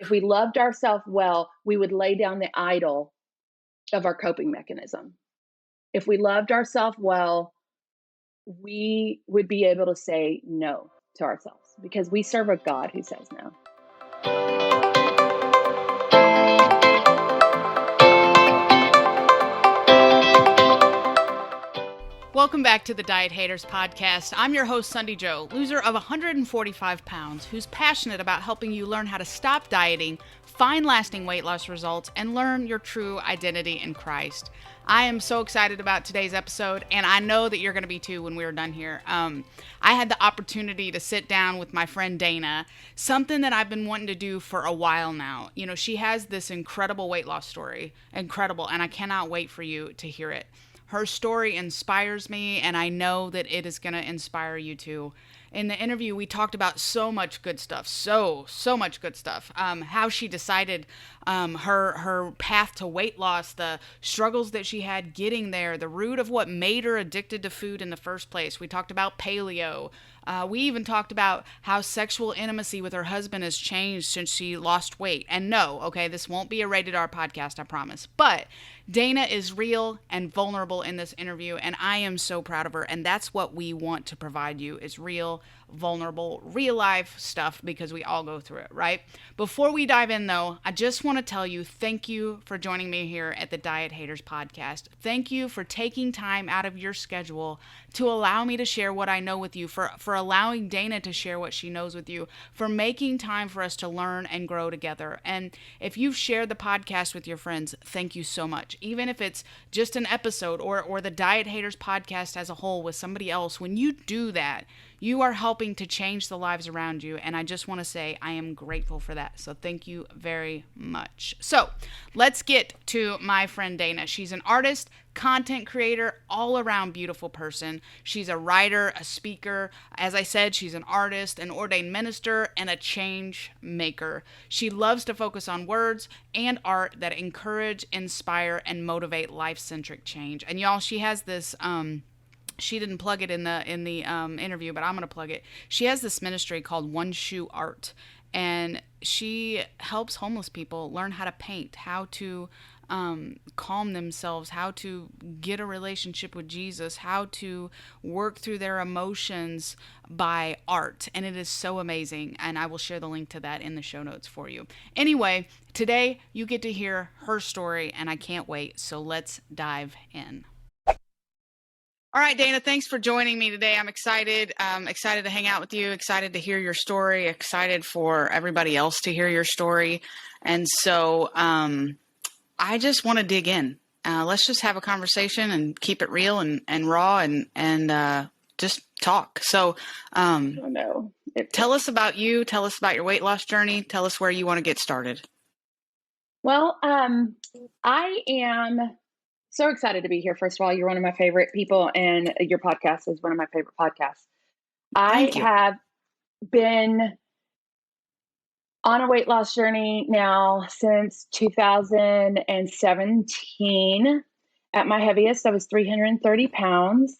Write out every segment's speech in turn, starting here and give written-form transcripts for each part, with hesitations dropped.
If we loved ourselves well, we would lay down the idol of our coping mechanism. If we loved ourselves well, we would be able to say no to ourselves because we serve a God who says no. Welcome back to the Diet Haters Podcast. I'm your host, Sundi Jo, loser of 145 pounds, who's passionate about helping you learn how to stop dieting, find lasting weight loss results, and learn your true identity in Christ. I am so excited about today's episode, and I know that you're going to be too when we're done here. I had the opportunity to sit down with my friend Dayna, something that I've been wanting to do for a while now. You know, she has this incredible weight loss story, incredible, and I cannot wait for you to hear it. Her story inspires me, and I know that it is going to inspire you too. In the interview, we talked about so much good stuff, so much good stuff. How she decided her path to weight loss, the struggles that she had getting there, the root of what made her addicted to food in the first place. We talked about paleo. We even talked about how sexual intimacy with her husband has changed since she lost weight. And no, okay, this won't be a rated R podcast, I promise. But Dayna is real and vulnerable in this interview, and I am so proud of her. And that's what we want to provide you, is real, vulnerable, real life stuff, because we all go through it, right? Before we dive in, though, I just want to tell you thank you for joining me here at the Diet Haters Podcast. Thank you for taking time out of your schedule to allow me to share what I know with you, for allowing Dayna to share what she knows with you, for making time for us to learn and grow together. And if you've shared the podcast with your friends, thank you so much. Even if it's just an episode or the Diet Haters Podcast as a whole with somebody else, when you do that, you are helping to change the lives around you. And I just want to say I am grateful for that. So thank you very much. So let's get to my friend Dayna. She's an artist, content creator, all around beautiful person. She's a writer, a speaker. As I said, she's an artist, an ordained minister, and a change maker. She loves to focus on words and art that encourage, inspire, and motivate life-centric change. And y'all, she has this, she didn't plug it in the interview, but I'm going to plug it. She has this ministry called One Shoe Art, and she helps homeless people learn how to paint, how to calm themselves, how to get a relationship with Jesus, how to work through their emotions by art. And it is so amazing. And I will share the link to that in the show notes for you. Anyway, today you get to hear her story, and I can't wait. So let's dive in. All right, Dayna, thanks for joining me today. I'm excited. Excited to hang out with you, excited to hear your story, excited for everybody else to hear your story. And so I just want to dig in. Let's just have a conversation and keep it real and raw and just talk. So tell us about you. Tell us about your weight loss journey. Tell us where you want to get started. Well, I am so excited to be here. First of all, you're one of my favorite people, and your podcast is one of my favorite podcasts. I have been on a weight loss journey now since 2017. At my heaviest, I was 330 pounds.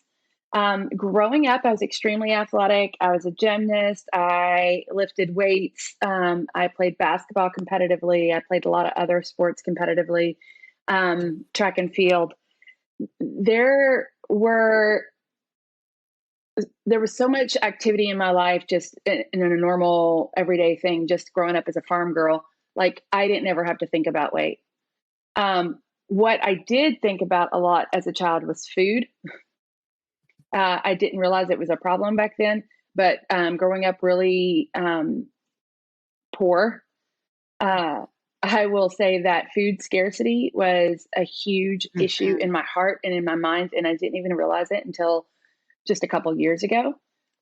Growing up, I was extremely athletic. I was a gymnast. I lifted weights. I played basketball competitively. I played a lot of other sports competitively. Track and field. There was so much activity in my life, just in a normal everyday thing, just growing up as a farm girl. Like, I didn't ever have to think about weight. What I did think about a lot as a child was food. I didn't realize it was a problem back then, but growing up really poor, I will say that food scarcity was a huge issue in my heart and in my mind, and I didn't even realize it until just a couple years ago.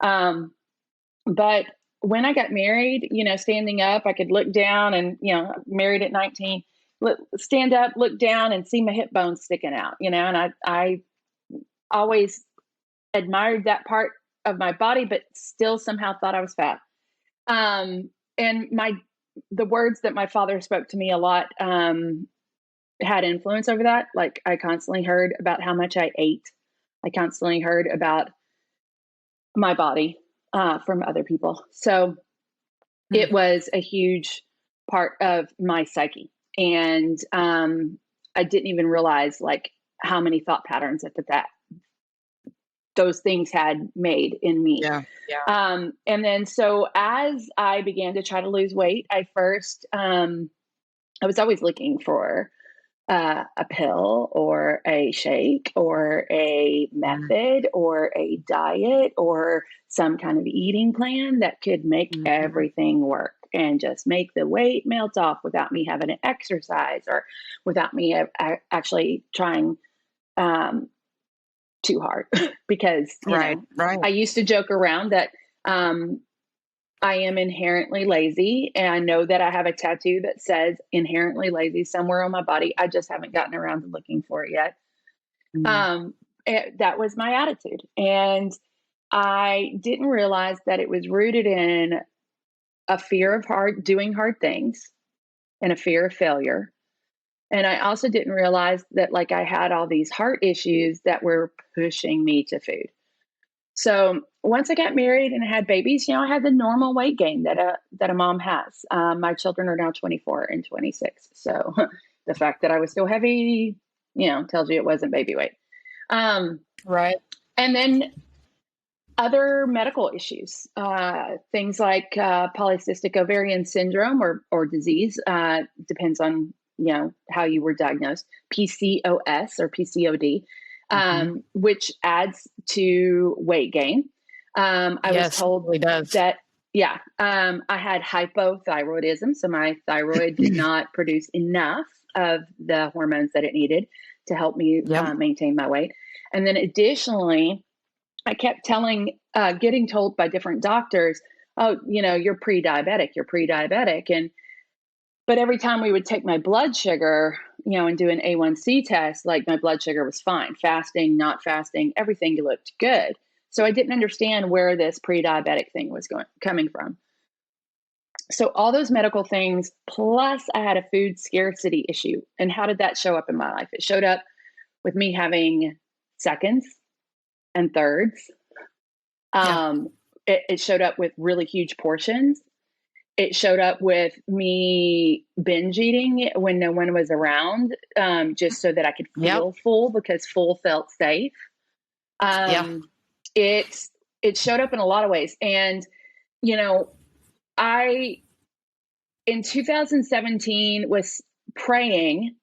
But when I got married, standing up, I could look down and, married at 19, stand up, look down and see my hip bones sticking out, and I always admired that part of my body, but still somehow thought I was fat. And the words that my father spoke to me a lot had influence over that. Like, I constantly heard about how much I ate. I constantly heard about my body from other people. So it was a huge part of my psyche. And I didn't even realize like how many thought patterns that those things had made in me. Yeah. And then so as I began to try to lose weight, I was always looking for a pill or a shake or a method or a diet or some kind of eating plan that could make everything work and just make the weight melt off without me having to exercise or without me actually trying too hard. Because Right. I used to joke around that I am inherently lazy, and I know that I have a tattoo that says inherently lazy somewhere on my body. I just haven't gotten around to looking for it yet. That was my attitude. And I didn't realize that it was rooted in a fear of doing hard things and a fear of failure. And I also didn't realize that like I had all these heart issues that were pushing me to food. So once I got married and I had babies, I had the normal weight gain that a mom has. My children are now 24 and 26. So the fact that I was still heavy, tells you it wasn't baby weight. Right. And then other medical issues, things like polycystic ovarian syndrome or disease, depends on how you were diagnosed, PCOS or PCOD. Which adds to weight gain. I was told that, I had hypothyroidism. So my thyroid did not produce enough of the hormones that it needed to help me maintain my weight. And then additionally, I kept getting told by different doctors, oh, you're pre-diabetic. But every time we would take my blood sugar, and do an A1C test, like my blood sugar was fine, fasting, not fasting, everything looked good. So I didn't understand where this pre-diabetic thing was coming from. So all those medical things, plus I had a food scarcity issue. And how did that show up in my life? It showed up with me having seconds and thirds. It showed up with really huge portions. It showed up with me binge eating when no one was around, just so that I could feel full, because full felt safe. It showed up in a lot of ways. And, I, in 2017, was praying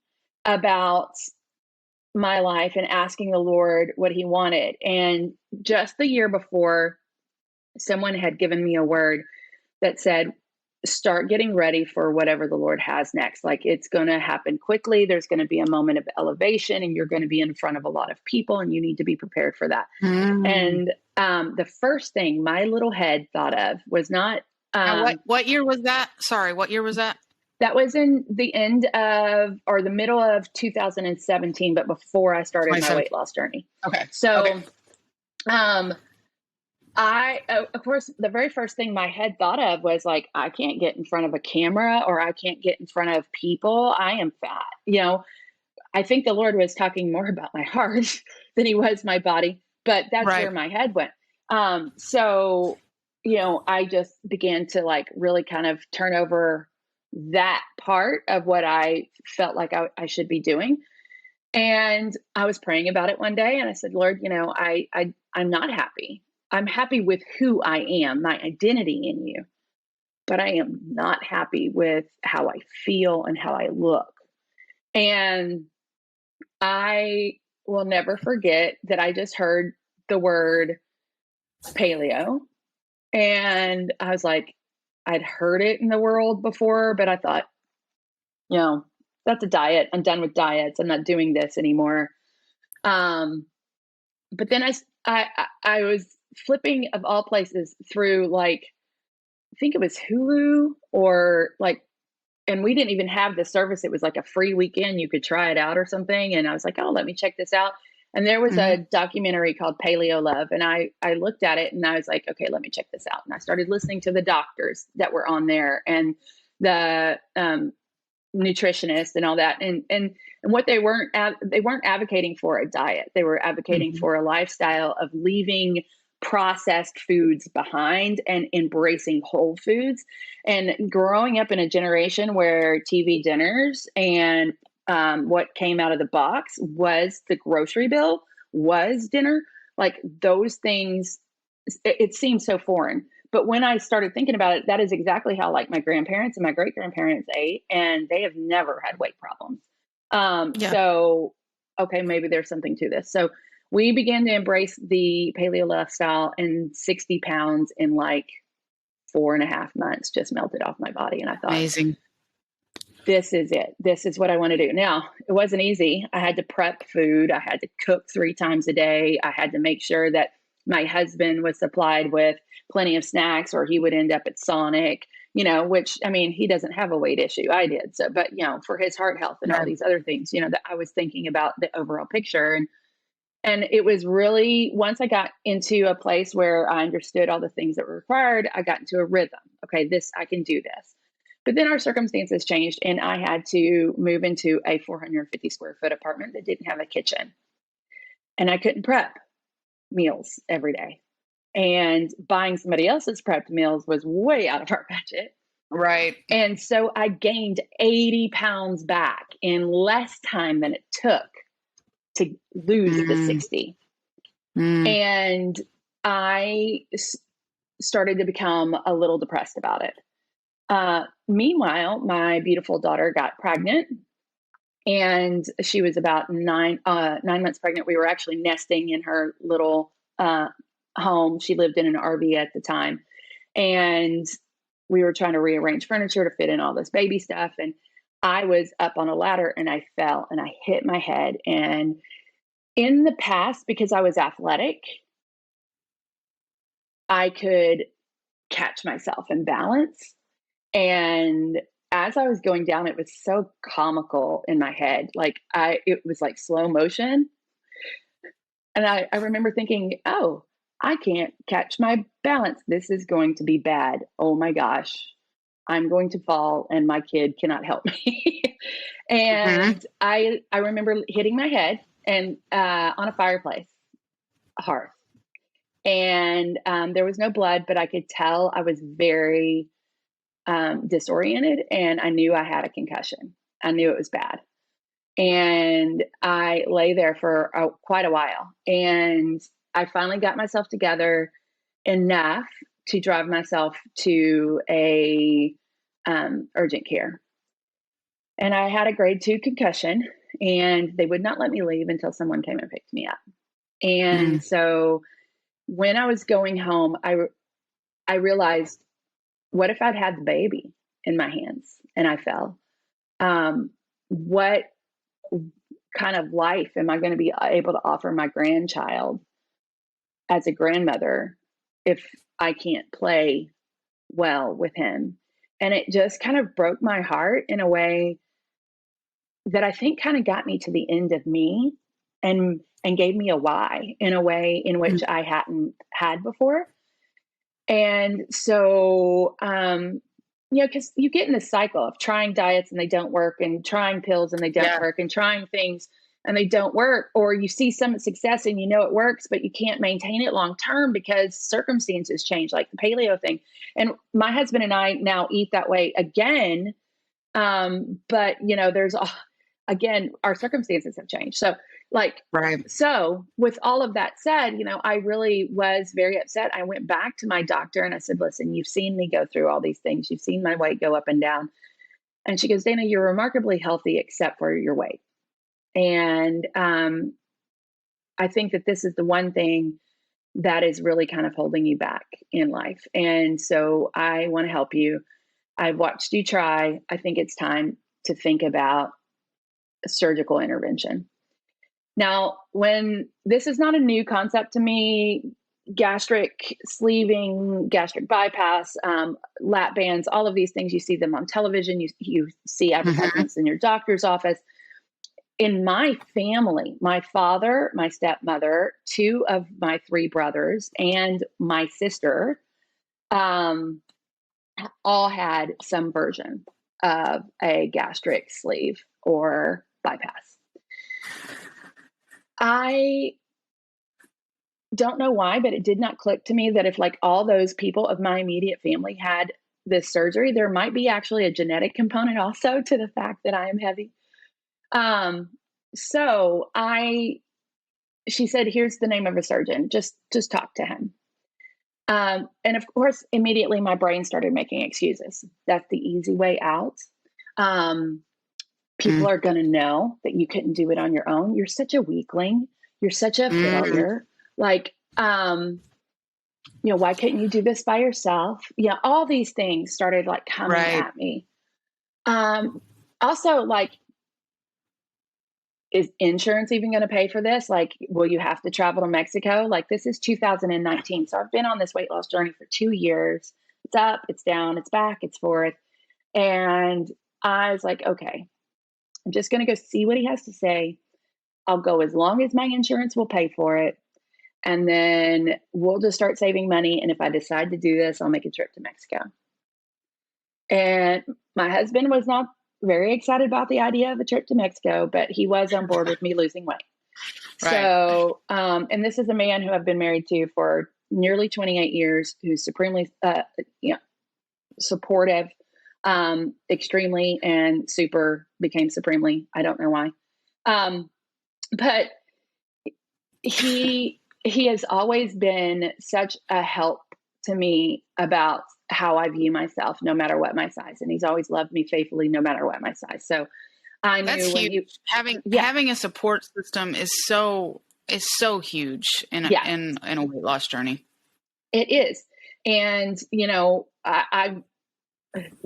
about my life and asking the Lord what he wanted. And just the year before, someone had given me a word that said, start getting ready for whatever the Lord has next. Like, it's going to happen quickly. There's going to be a moment of elevation and you're going to be in front of a lot of people and you need to be prepared for that. And the first thing my little head thought of was not, what year was that? Sorry, what year was that? That was in the end of, or the middle of 2017, but before I started my weight loss journey. Okay. So, of course, the very first thing my head thought of was like, I can't get in front of a camera or I can't get in front of people. I am fat. I think the Lord was talking more about my heart than he was my body, but that's where my head went. So, I just began to like really kind of turn over that part of what I felt like I should be doing. And I was praying about it one day and I said, Lord, I'm not happy. I'm happy with who I am, my identity in you, but I am not happy with how I feel and how I look. And I will never forget that I just heard the word paleo. And I was like, I'd heard it in the world before, but I thought, that's a diet. I'm done with diets. I'm not doing this anymore. But then I was flipping, of all places, through like, I think it was Hulu or like, and we didn't even have the service. It was like a free weekend. You could try it out or something. And I was like, oh, let me check this out. And there was a documentary called Paleo Love. And I looked at it and I was like, okay, let me check this out. And I started listening to the doctors that were on there and the nutritionists and all that. And what they weren't advocating for a diet. They were advocating for a lifestyle of leaving processed foods behind and embracing whole foods. And growing up in a generation where TV dinners and what came out of the box was the grocery bill, was dinner, like those things, it seems so foreign. But when I started thinking about it, that is exactly how like my grandparents and my great grandparents ate, and they have never had weight problems. Yeah. So, okay, maybe there's something to this. So we began to embrace the paleo lifestyle, and 60 pounds in like 4.5 months just melted off my body. And I thought, Amazing. this is it. This is what I want to do. Now, it wasn't easy. I had to prep food. I had to cook 3 times a day. I had to make sure that my husband was supplied with plenty of snacks or he would end up at Sonic, which, I mean, he doesn't have a weight issue. I did. So, but, for his heart health and all Right. these other things, that I was thinking about the overall picture. And it was really, once I got into a place where I understood all the things that were required, I got into a rhythm. Okay, I can do this. But then our circumstances changed, and I had to move into a 450 square foot apartment that didn't have a kitchen. And I couldn't prep meals every day. And buying somebody else's prepped meals was way out of our budget. Right. And so I gained 80 pounds back in less time than it took to lose the 60. And I started to become a little depressed about it. Meanwhile, my beautiful daughter got pregnant, and she was about 9 months pregnant. We were actually nesting in her little home. She lived in an RV at the time, and we were trying to rearrange furniture to fit in all this baby stuff. And I was up on a ladder, and I fell, and I hit my head. And in the past, because I was athletic, I could catch myself and balance. And as I was going down, it was so comical in my head. Like it was like slow motion. And I remember thinking, oh, I can't catch my balance. This is going to be bad. Oh my gosh. I'm going to fall and my kid cannot help me. And I remember hitting my head and on a fireplace, a hearth. And there was no blood, but I could tell I was very disoriented, and I knew I had a concussion. I knew it was bad. And I lay there for quite a while. And I finally got myself together enough to drive myself to a urgent care. And I had a grade 2 concussion, and they would not let me leave until someone came and picked me up. And so when I was going home, I realized, what if I'd had the baby in my hands and I fell? What kind of life am I going to be able to offer my grandchild as a grandmother if I can't play well with him? And it just kind of broke my heart in a way that I think kind of got me to the end of me and gave me a why in a way in which I hadn't had before. And so, because you get in this cycle of trying diets and they don't work, and trying pills and they don't work, and trying things and they don't work, or you see some success and it works, but you can't maintain it long term because circumstances change, like the paleo thing. And my husband and I now eat that way again. But there's again, our circumstances have changed. So so with all of that said, I really was very upset. I went back to my doctor and I said, listen, you've seen me go through all these things. You've seen my weight go up and down. And she goes, Dayna, you're remarkably healthy except for your weight. And I think that this is the one thing that is really kind of holding you back in life. And so I want to help you. I've watched you try. I think it's time to think about a surgical intervention. Now, when this is not a new concept to me, gastric sleeving, gastric bypass, lap bands, all of these things, you see them on television, you see advertisements in your doctor's office. In my family, my father, my stepmother, 2 of my 3 brothers, and my sister, all had some version of a gastric sleeve or bypass. I don't know why, but it did not click to me that if like all those people of my immediate family had this surgery, there might be actually a genetic component also to the fact that I am heavy. Um, so she said, here's the name of a surgeon. Just talk to him. And of course, immediately my brain started making excuses. That's the easy way out. People are going to know that you couldn't do it on your own. You're such a weakling. You're such a failure. Like, why couldn't you do this by yourself? Yeah. All these things started like coming at me. Also, like, is insurance even going to pay for this? Like, will you have to travel to Mexico? Like, this is 2019. So I've been on this weight loss journey for 2 years. It's up, it's down, it's back, it's forth. And I was like, okay, I'm just going to go see what he has to say. I'll go as long as my insurance will pay for it. And then we'll just start saving money. And if I decide to do this, I'll make a trip to Mexico. And my husband was not very excited about the idea of a trip to Mexico, but he was on board with me losing weight. Right. So, and this is a man who I've been married to for nearly 28 years, who's supremely, supportive, extremely, and became supremely. I don't know why. But he has always been such a help to me about how I view myself, no matter what my size. And he's always loved me faithfully, no matter what my size. So I knew that's huge. Having a support system is so huge in a weight loss journey. It is. And, I'm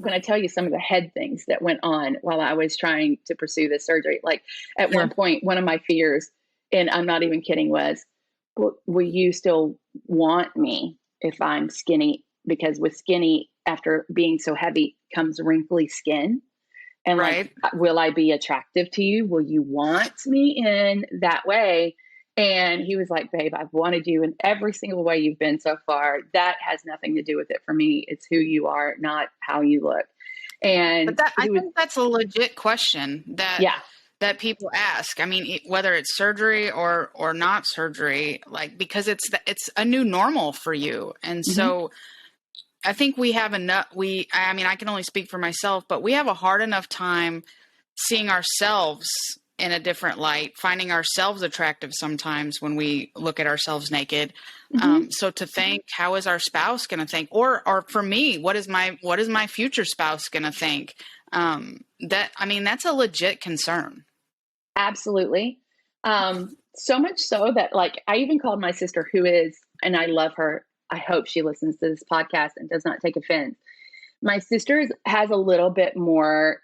going to tell you some of the head things that went on while I was trying to pursue this surgery. Like at one point, one of my fears, and I'm not even kidding, was, will you still want me if I'm skinny? Because with skinny, after being so heavy, comes wrinkly skin. And like, will I be attractive to you? Will you want me in that way? And he was like, babe, I've wanted you in every single way you've been so far. That has nothing to do with it for me. It's who you are, not how you look. And I think that's a legit question that people ask. I mean, whether it's surgery or not surgery, like, because it's a new normal for you. And so I think we have enough, I can only speak for myself, but we have a hard enough time seeing ourselves in a different light, finding ourselves attractive sometimes when we look at ourselves naked. So to think, how is our spouse going to think? Or for me, what is my future spouse going to think? That's a legit concern. Absolutely. So much so that, like, I even called my sister, who is, and I love her. I hope she listens to this podcast and does not take offense. My sister has a little bit more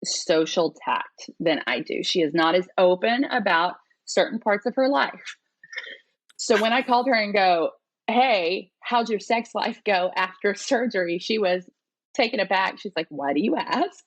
social tact than I do. She is not as open about certain parts of her life. So when I called her and go, hey, how'd your sex life go after surgery? She was taken aback. She's like, why do you ask?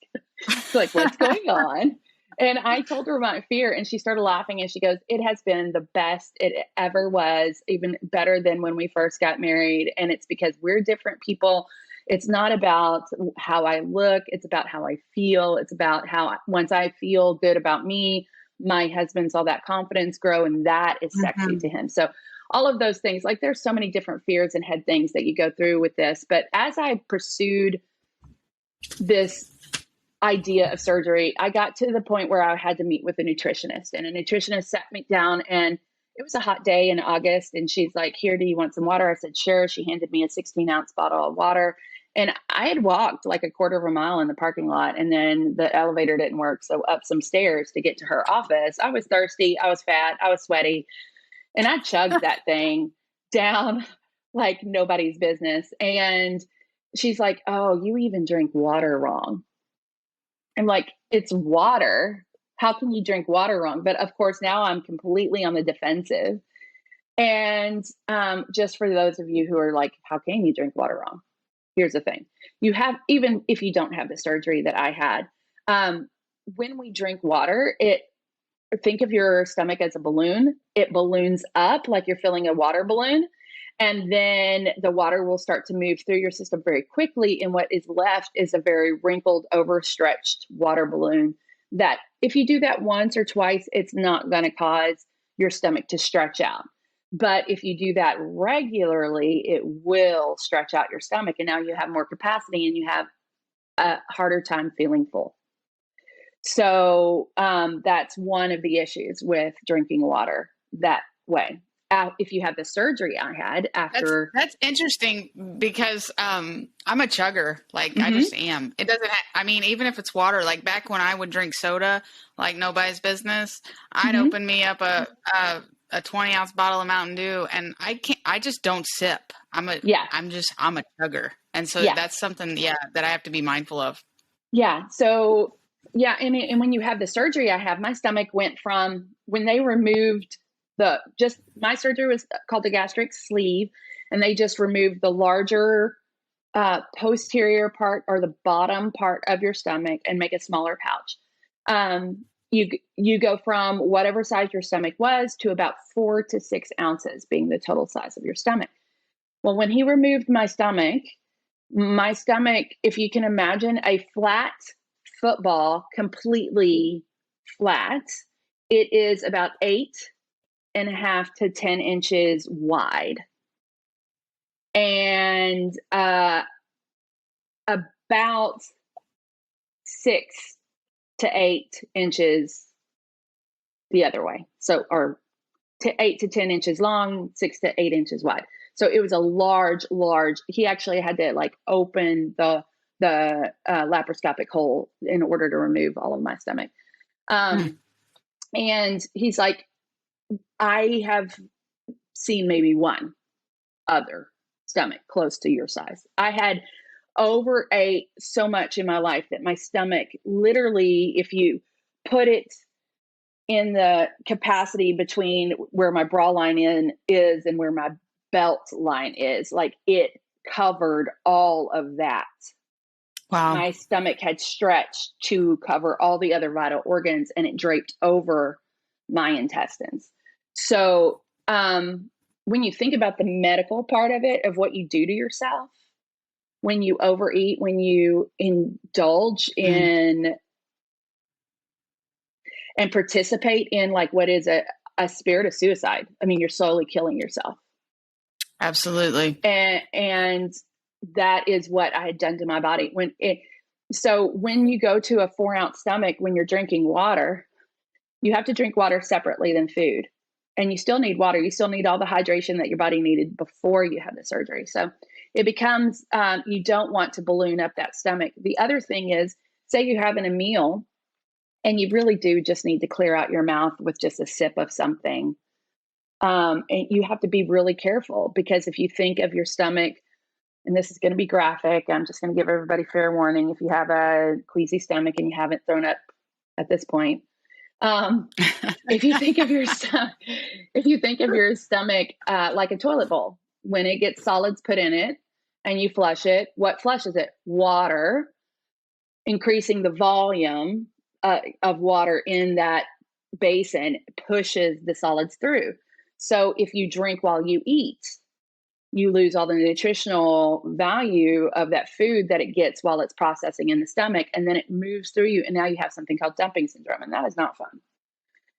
Like, what's going on? And I told her my fear, and she started laughing, and she goes, it has been the best it ever was, even better than when we first got married. And it's because we're different people. It's not about how I look. It's about how I feel. It's about how once I feel good about me, my husband saw that confidence grow, and that is sexy to him. So all of those things, like, there's so many different fears and head things that you go through with this. But as I pursued this idea of surgery, I got to the point where I had to meet with a nutritionist, and a nutritionist sat me down, and it was a hot day in August. And she's like, here, do you want some water? I said, sure. She handed me a 16-ounce bottle of water. And I had walked like a quarter of a mile in the parking lot, and then the elevator didn't work. So up some stairs to get to her office. I was thirsty. I was fat. I was sweaty. And I chugged that thing down like nobody's business. And she's like, oh, you even drink water wrong. I'm like, it's water. How can you drink water wrong? But of course, now I'm completely on the defensive. And just for those of you who are like, how can you drink water wrong? Here's the thing. You have, even if you don't have the surgery that I had, when we drink water, think of your stomach as a balloon. It balloons up like you're filling a water balloon. And then the water will start to move through your system very quickly. And what is left is a very wrinkled, overstretched water balloon that if you do that once or twice, it's not going to cause your stomach to stretch out. But if you do that regularly, it will stretch out your stomach. And now you have more capacity and you have a harder time feeling full. So that's one of the issues with drinking water that way. If you have the surgery I had after. That's interesting because I'm a chugger. Like I Mhm. just am. It doesn't. I mean, even if it's water. Like back when I would drink soda, like nobody's business, I'd Mhm. open me up a 20-ounce bottle of Mountain Dew, and I can't. I just don't sip. Yeah. I'm a chugger, and so Yeah. that's something. Yeah, that I have to be mindful of. Yeah. So yeah, and when you have the surgery I have, my stomach went from when they removed my surgery was called the gastric sleeve, and they just removed the larger posterior part or the bottom part of your stomach and make a smaller pouch. You go from whatever size your stomach was to about 4 to 6 ounces being the total size of your stomach. Well, when he removed my stomach, if you can imagine a flat football, completely flat, it is about 8.5 to 10 inches wide. And about 6 to 8 inches the other way. So, or 8 to 10 inches long, 6 to 8 inches wide. So it was a large. He actually had to like open the laparoscopic hole in order to remove all of my stomach. And he's like, I have seen maybe one other stomach close to your size. I had overate so much in my life that my stomach literally, if you put it in the capacity between where my bra line is and where my belt line is, like it covered all of that. Wow. My stomach had stretched to cover all the other vital organs, and it draped over my intestines. So when you think about the medical part of it, of what you do to yourself, when you overeat, when you indulge in and participate in like what is a spirit of suicide. I mean, you're slowly killing yourself. Absolutely. And that is what I had done to my body. So when you go to a 4-ounce stomach, when you're drinking water, you have to drink water separately than food. And you still need water. You still need all the hydration that your body needed before you had the surgery. So it becomes, you don't want to balloon up that stomach. The other thing is, say you're having a meal and you really do just need to clear out your mouth with just a sip of something. And you have to be really careful, because if you think of your stomach, and this is going to be graphic, I'm just going to give everybody fair warning. If you have a queasy stomach and you haven't thrown up at this point, if you think of your stomach like a toilet bowl, when it gets solids put in it and you flush it, what flushes it? Water. Increasing the volume of water in that basin pushes the solids through. So if you drink while you eat, you lose all the nutritional value of that food that it gets while it's processing in the stomach, and then it moves through you, and now you have something called dumping syndrome, and that is not fun.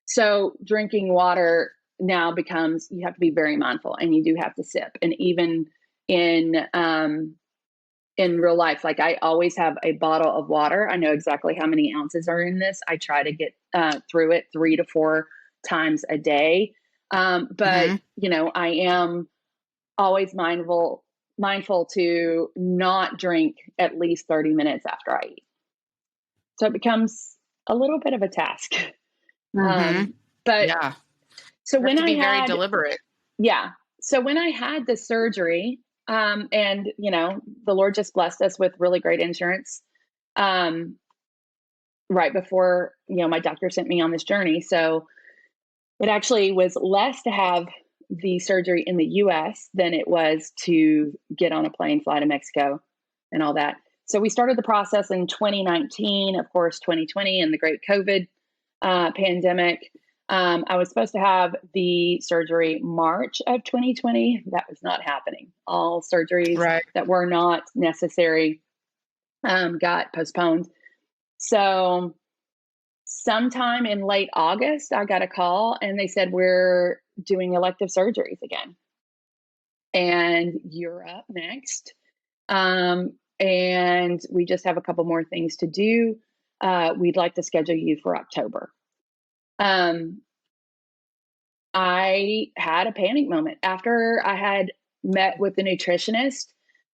So drinking water now becomes, you have to be very mindful, and you do have to sip. And even in real life, like I always have a bottle of water. I know exactly how many ounces are in this. I try to get through it 3 to 4 times a day. But you know, I am always mindful to not drink at least 30 minutes after I eat. So it becomes a little bit of a task. But yeah. so you when have to I be very had, deliberate. Yeah. So when I had the surgery, and you know, the Lord just blessed us with really great insurance. Right before, you know, my doctor sent me on this journey. So it actually was less to have the surgery in the US than it was to get on a plane, fly to Mexico and all that. So we started the process in 2019, of course, 2020 and the great COVID pandemic. I was supposed to have the surgery March of 2020. That was not happening. All surgeries that were not necessary got postponed. So sometime in late August, I got a call and they said, we're doing elective surgeries again. And you're up next. And we just have a couple more things to do. We'd like to schedule you for October. I had a panic moment after I had met with the nutritionist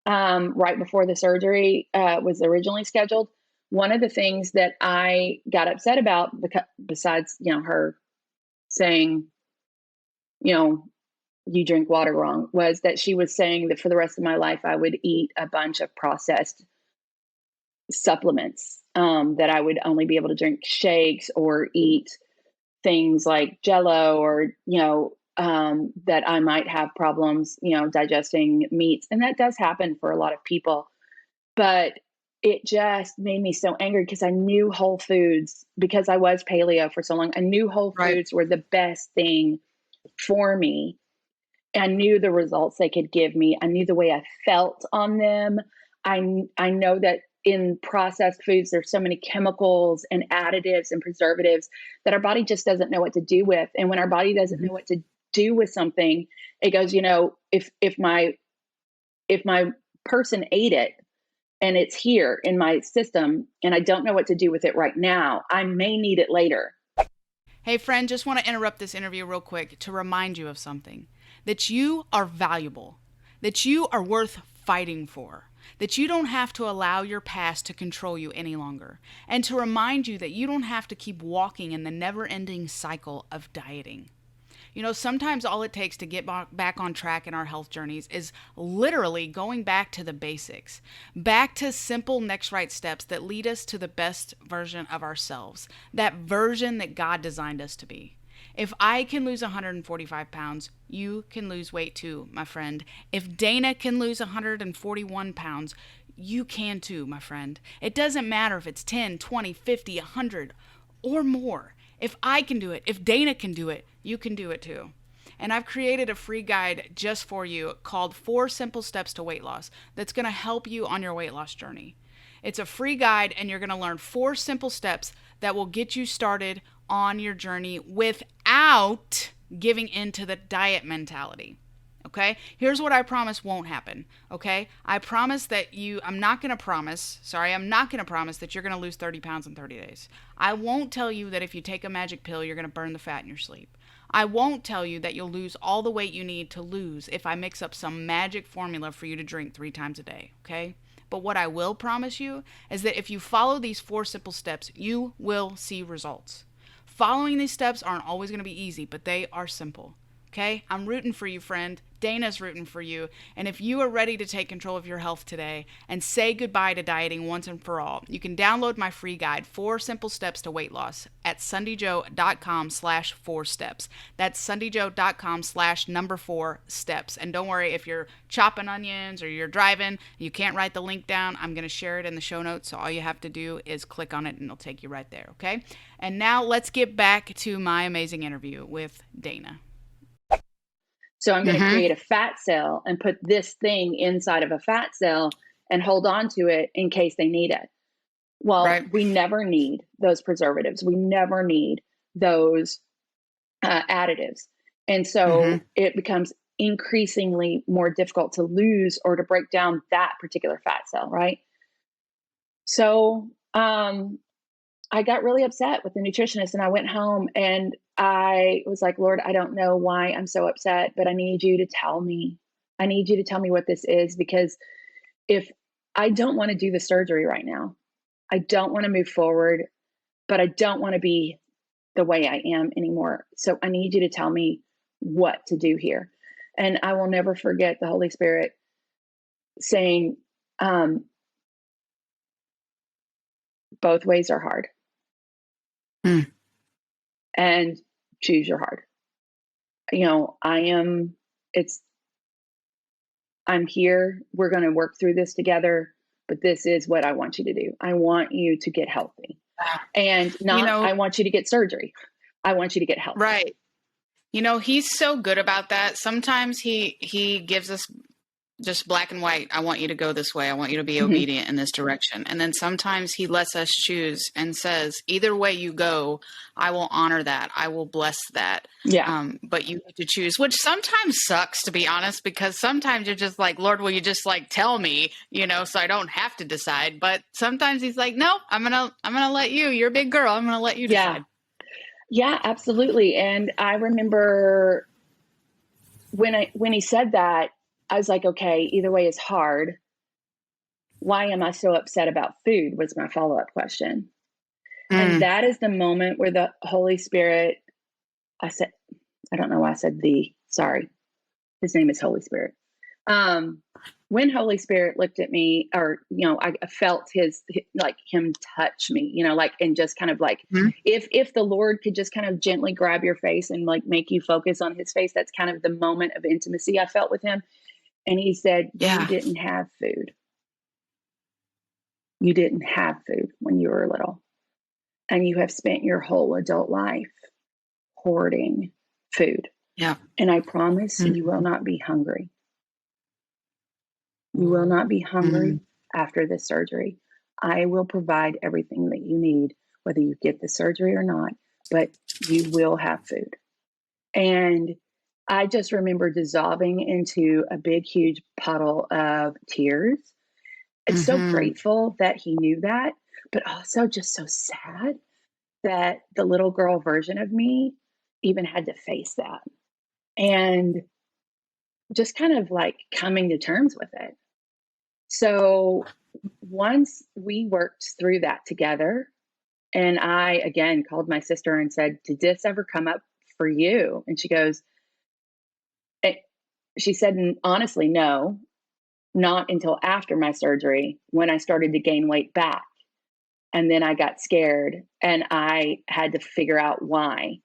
right before the surgery was originally scheduled. One of the things that I got upset about, besides, her saying, you drink water wrong, was that she was saying that for the rest of my life, I would eat a bunch of processed supplements, that I would only be able to drink shakes or eat things like Jello, or, that I might have problems, digesting meats. And that does happen for a lot of people. But it just made me so angry because I knew whole foods, because I was paleo for so long. I knew whole foods were the best thing for me. I knew the results they could give me. I knew the way I felt on them. I know that in processed foods, there's so many chemicals and additives and preservatives that our body just doesn't know what to do with. And when our body doesn't know what to do with something, it goes, if my person ate it and it's here in my system and I don't know what to do with it right now, I may need it later. Hey friend, just want to interrupt this interview real quick to remind you of something. That you are valuable, that you are worth fighting for, that you don't have to allow your past to control you any longer, and to remind you that you don't have to keep walking in the never-ending cycle of dieting. Sometimes all it takes to get back on track in our health journeys is literally going back to the basics, back to simple next right steps that lead us to the best version of ourselves, that version that God designed us to be. If I can lose 145 pounds, you can lose weight too, my friend. If Dayna can lose 141 pounds, you can too, my friend. It doesn't matter if it's 10, 20, 50, 100, or more. If I can do it, if Dayna can do it, you can do it too. And I've created a free guide just for you called 4 Simple Steps to Weight Loss that's going to help you on your weight loss journey. It's a free guide, and you're going to learn 4 simple steps that will get you started on your journey without giving into the diet mentality. Okay? Here's what I promise won't happen. Okay? I promise that I'm not going to promise that you're going to lose 30 pounds in 30 days. I won't tell you that if you take a magic pill, you're going to burn the fat in your sleep. I won't tell you that you'll lose all the weight you need to lose if I mix up some magic formula for you to drink 3 times a day. Okay? But what I will promise you is that if you follow these 4 simple steps, you will see results. Following these steps aren't always going to be easy, but they are simple. Okay? I'm rooting for you, friend. Dayna's rooting for you. And if you are ready to take control of your health today and say goodbye to dieting once and for all, you can download my free guide, 4 Simple Steps to Weight Loss, at sundijo.com/4steps. That's sundijo.com/4steps. And don't worry, if you're chopping onions or you're driving, you can't write the link down, I'm going to share it in the show notes. So all you have to do is click on it and it'll take you right there. Okay? And now let's get back to my amazing interview with Dayna. So I'm going to create a fat cell and put this thing inside of a fat cell and hold on to it in case they need it. Well, we never need those preservatives. We never need those additives. And so it becomes increasingly more difficult to lose or to break down that particular fat cell, right? So I got really upset with the nutritionist, and I went home and I was like, Lord, I don't know why I'm so upset, but I need you to tell me. I need you to tell me what this is, because if I don't want to do the surgery right now, I don't want to move forward, but I don't want to be the way I am anymore. So I need you to tell me what to do here. And I will never forget the Holy Spirit saying, both ways are hard. And choose your hard. I'm here. We're going to work through this together, but this is what I want you to do. I want you to get healthy, and I want you to get surgery. I want you to get healthy. Right. He's so good about that. Sometimes he gives us just black and white. I want you to go this way. I want you to be obedient in this direction. And then sometimes he lets us choose and says, either way you go, I will honor that. I will bless that. Yeah. But you need to choose, which sometimes sucks, to be honest, because sometimes you're just like, Lord, will you just like tell me, so I don't have to decide. But sometimes he's like, no, I'm going to let you, you're a big girl. I'm going to let you decide. Yeah, absolutely. And I remember when he said that, I was like, okay, either way is hard. Why am I so upset about food was my follow-up question. And that is the moment where the Holy Spirit, I don't know why I said sorry. His name is Holy Spirit. When Holy Spirit looked at me, or, I felt him touch me, and just kind of like, if the Lord could just kind of gently grab your face and like make you focus on his face, that's kind of the moment of intimacy I felt with him. And he said, you didn't have food. You didn't have food when you were little. And you have spent your whole adult life hoarding food. Yeah. And I promise you will not be hungry. You will not be hungry after this surgery. I will provide everything that you need, whether you get the surgery or not, but you will have food. And I just remember dissolving into a big, huge puddle of tears. And so grateful that he knew that, but also just so sad that the little girl version of me even had to face that. And just kind of like coming to terms with it. So once we worked through that together, and I again called my sister and said, did this ever come up for you? And she said, honestly, no, not until after my surgery, when I started to gain weight back. And then I got scared and I had to figure out why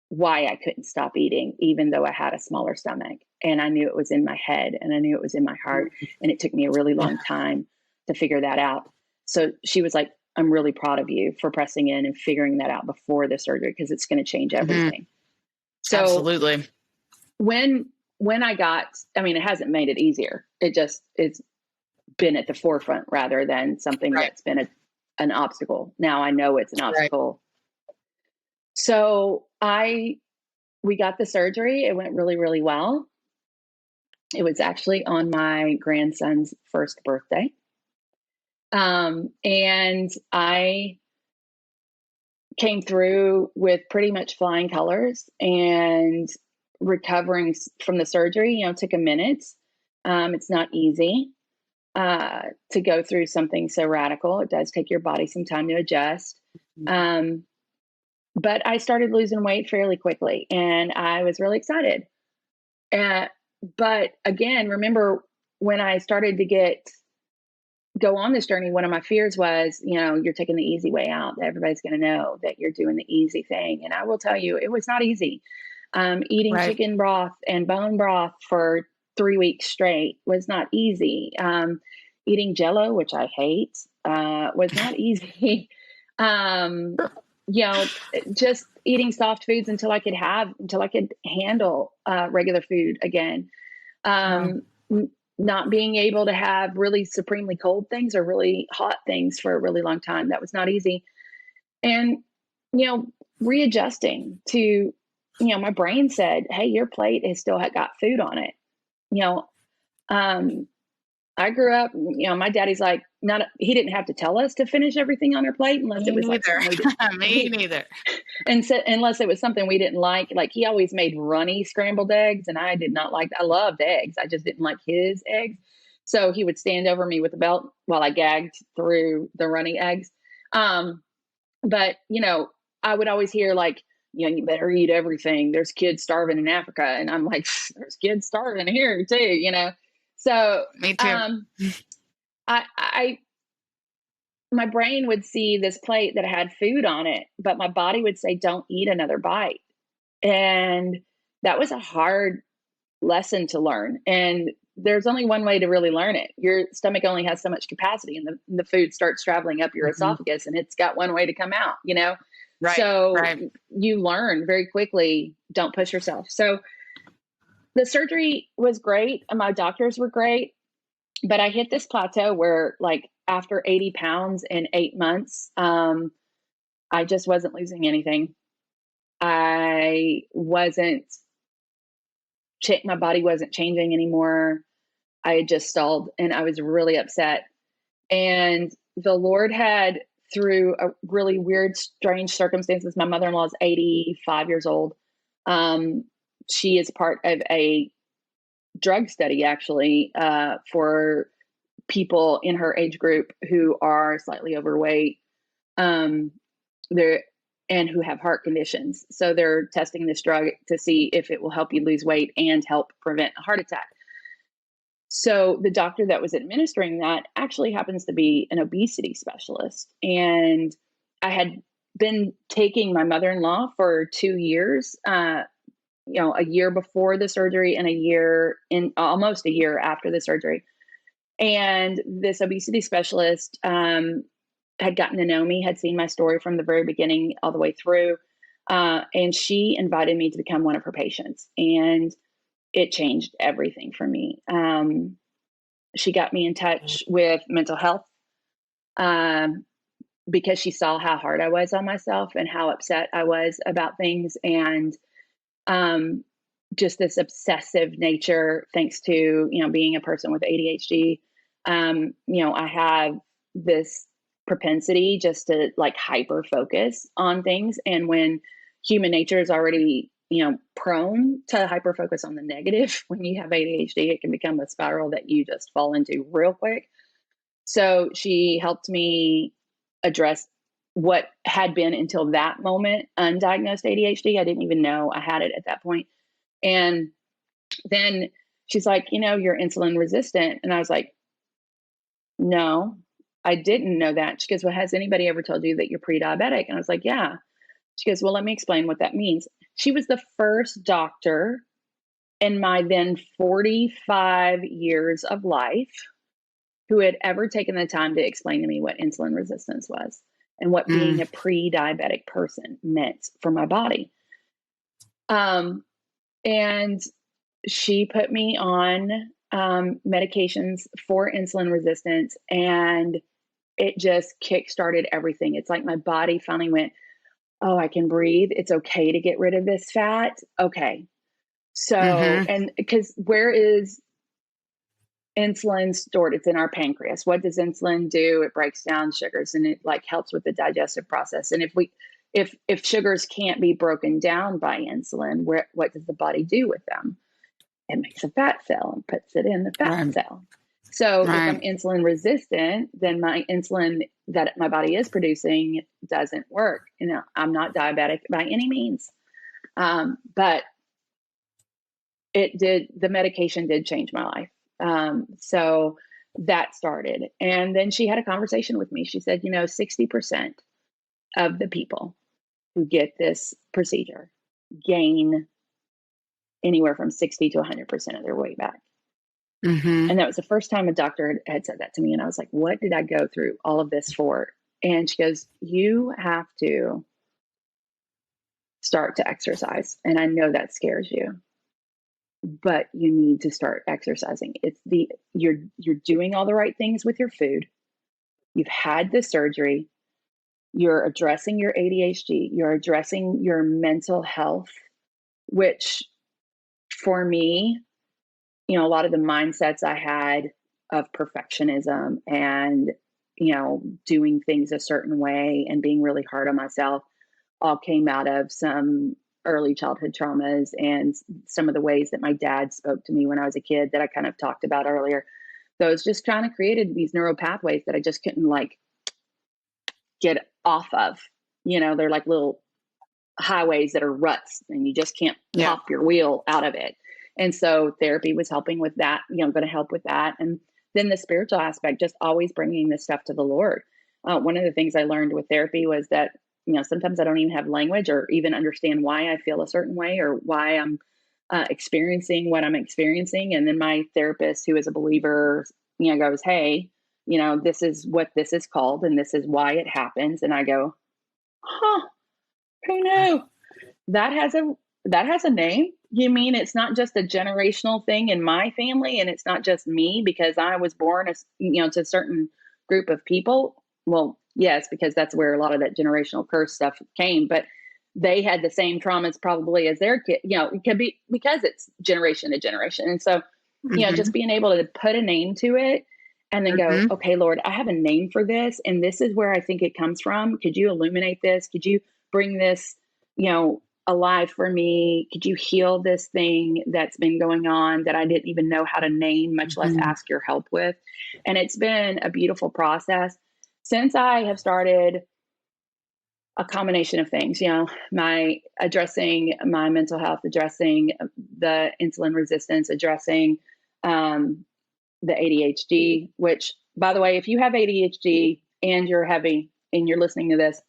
I couldn't stop eating, even though I had a smaller stomach. And I knew it was in my head and I knew it was in my heart. And it took me a really long time to figure that out. So she was like, I'm really proud of you for pressing in and figuring that out before the surgery, because it's going to change everything. So absolutely. When it hasn't made it easier. It's been at the forefront rather than something that's been an obstacle. Now I know it's an obstacle. So we got the surgery. It went really, really well. It was actually on my grandson's first birthday. And I came through with pretty much flying colors, and recovering from the surgery, took a minute. It's not easy to go through something so radical. It does take your body some time to adjust. But I started losing weight fairly quickly, and I was really excited. But again, remember when I started to go on this journey, one of my fears was, you're taking the easy way out. Everybody's going to know that you're doing the easy thing. And I will tell you, it was not easy. Eating chicken broth and bone broth for 3 weeks straight was not easy. Eating Jell-O, which I hate, was not easy. Just eating soft foods until I could handle regular food again. Not being able to have really supremely cold things or really hot things for a really long time. That was not easy. And, readjusting to, my brain said, hey, your plate has still got food on it. I grew up, my daddy's like, he didn't have to tell us to finish everything on our plate unless it was like me neither. And so, unless it was something we didn't like he always made runny scrambled eggs, and I did not like. I loved eggs, I just didn't like his eggs. So he would stand over me with a belt while I gagged through the runny eggs. But I would always hear you better eat everything. There's kids starving in Africa, and I'm like, there's kids starving here too. So me too. My brain would see this plate that had food on it, but my body would say, don't eat another bite. And that was a hard lesson to learn. And there's only one way to really learn it. Your stomach only has so much capacity, and the food starts traveling up your esophagus, and it's got one way to come out, Right. So you learn very quickly, don't push yourself. So the surgery was great. And my doctors were great. but I hit this plateau where like after 80 pounds in 8 months, I just wasn't losing anything. I wasn't, my body wasn't changing anymore. I had just stalled and I was really upset. And the Lord had, through a really weird, strange circumstances, my mother-in-law is 85 years old. She is part of a drug study actually, for people in her age group who are slightly overweight, they're and who have heart conditions. So they're testing this drug to see if it will help you lose weight and help prevent a heart attack. So the doctor that was administering that actually happens to be an obesity specialist. And I had been taking my mother-in-law for 2 years, a year before the surgery and almost a year after the surgery. And this obesity specialist had gotten to know me, had seen my story from the very beginning all the way through. And she invited me to become one of her patients. And it changed everything for me. She got me in touch with mental health, because she saw how hard I was on myself and how upset I was about things. And just this obsessive nature, thanks to, being a person with ADHD. I have this propensity just to like hyper focus on things. And when human nature is already, prone to hyper focus on the negative, when you have ADHD, it can become a spiral that you just fall into real quick. So she helped me address what had been until that moment undiagnosed ADHD. I didn't even know I had it at that point. And then she's like, you're insulin resistant. And I was like, no, I didn't know that. She goes, well, has anybody ever told you that you're pre-diabetic? And I was like, yeah. She goes, well, let me explain what that means. She was the first doctor in my then 45 years of life who had ever taken the time to explain to me what insulin resistance was and what being a pre-diabetic person meant for my body. And she put me on medications for insulin resistance, and it just kick-started everything. It's like my body finally went, oh, I can breathe. It's okay to get rid of this fat. Okay. So, and because where is insulin stored? It's in our pancreas. What does insulin do? It breaks down sugars and it like helps with the digestive process. And if sugars can't be broken down by insulin, what does the body do with them? It makes a fat cell and puts it in the fat cell. So if I'm insulin resistant, then my insulin that my body is producing doesn't work. I'm not diabetic by any means. But the medication did change my life. So that started. And then she had a conversation with me. She said, 60% of the people who get this procedure gain anywhere from 60 to 100% of their weight back. And that was the first time a doctor had said that to me. And I was like, what did I go through all of this for? And she goes, you have to start to exercise. And I know that scares you, but you need to start exercising. You're doing all the right things with your food. You've had the surgery. You're addressing your ADHD. You're addressing your mental health, which for me, a lot of the mindsets I had of perfectionism and, doing things a certain way and being really hard on myself all came out of some early childhood traumas and some of the ways that my dad spoke to me when I was a kid that I kind of talked about earlier. Those just kind of created these neural pathways that I just couldn't get off of. They're like little highways that are ruts and you just can't pop your wheel out of it. And so therapy was helping with that, going to help with that. And then the spiritual aspect, just always bringing this stuff to the Lord. One of the things I learned with therapy was that, sometimes I don't even have language or even understand why I feel a certain way or why I'm experiencing what I'm experiencing. And then my therapist, who is a believer, goes, hey, this is what this is called and this is why it happens. And I go, who knew? That has a name. You mean it's not just a generational thing in my family, and it's not just me because I was born as, to a certain group of people? Well, yes, because that's where a lot of that generational curse stuff came, but they had the same traumas probably as their kid, it could be because it's generation to generation. And so, just being able to put a name to it and then go, okay, Lord, I have a name for this, and this is where I think it comes from. Could you illuminate this? Could you bring this, alive for me? Could you heal this thing that's been going on that I didn't even know how to name, much less ask your help with? And it's been a beautiful process since I have started a combination of things, my addressing my mental health, addressing the insulin resistance, addressing the ADHD, which, by the way, if you have ADHD and you're heavy and you're listening to this,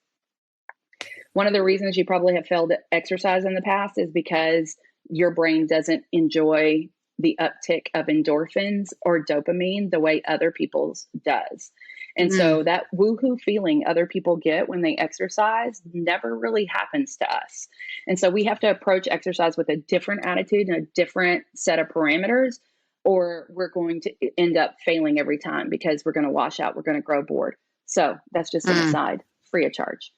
one of the reasons you probably have failed at exercise in the past is because your brain doesn't enjoy the uptick of endorphins or dopamine the way other people's does. And so that woohoo feeling other people get when they exercise never really happens to us. And so we have to approach exercise with a different attitude and a different set of parameters, or we're going to end up failing every time because we're going to wash out. We're going to grow bored. So that's just an aside, free of charge.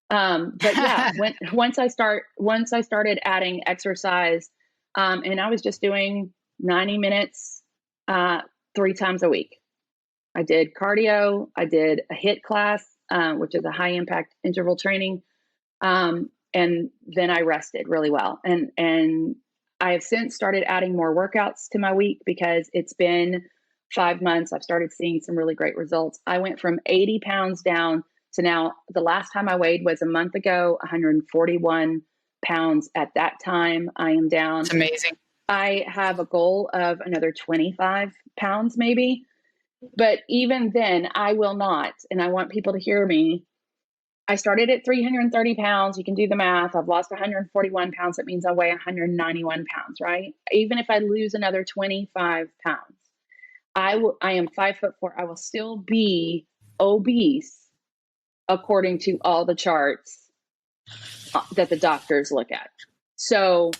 But yeah, once I started adding exercise, and I was just doing 90 minutes, 3 times a week. I did cardio. I did a HIIT class, which is a high impact interval training. And then I rested really well. And I have since started adding more workouts to my week because it's been 5 months. I've started seeing some really great results. I went from 80 pounds down to now, the last time I weighed was a month ago, 141 pounds at that time. I am down. It's amazing. I have a goal of another 25 pounds maybe. But even then, I will not. And I want people to hear me. I started at 330 pounds. You can do the math. I've lost 141 pounds. That means I weigh 191 pounds, right? Even if I lose another 25 pounds, I am 5'4". I will still be obese according to all the charts that the doctors look at. So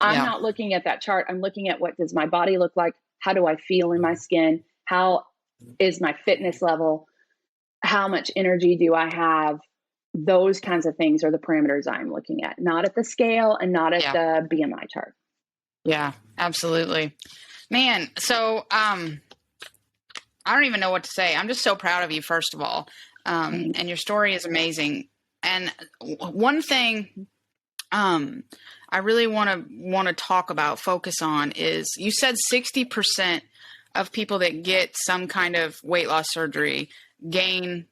I'm not looking at that chart. I'm looking at what does my body look like? How do I feel in my skin? How is my fitness level? How much energy do I have? Those kinds of things are the parameters I'm looking at, not at the scale and not at the BMI chart. Yeah, absolutely. Man, so I don't even know what to say. I'm just so proud of you, first of all. And your story is amazing. And one thing I really want to talk about, focus on, is you said 60% of people that get some kind of weight loss surgery gain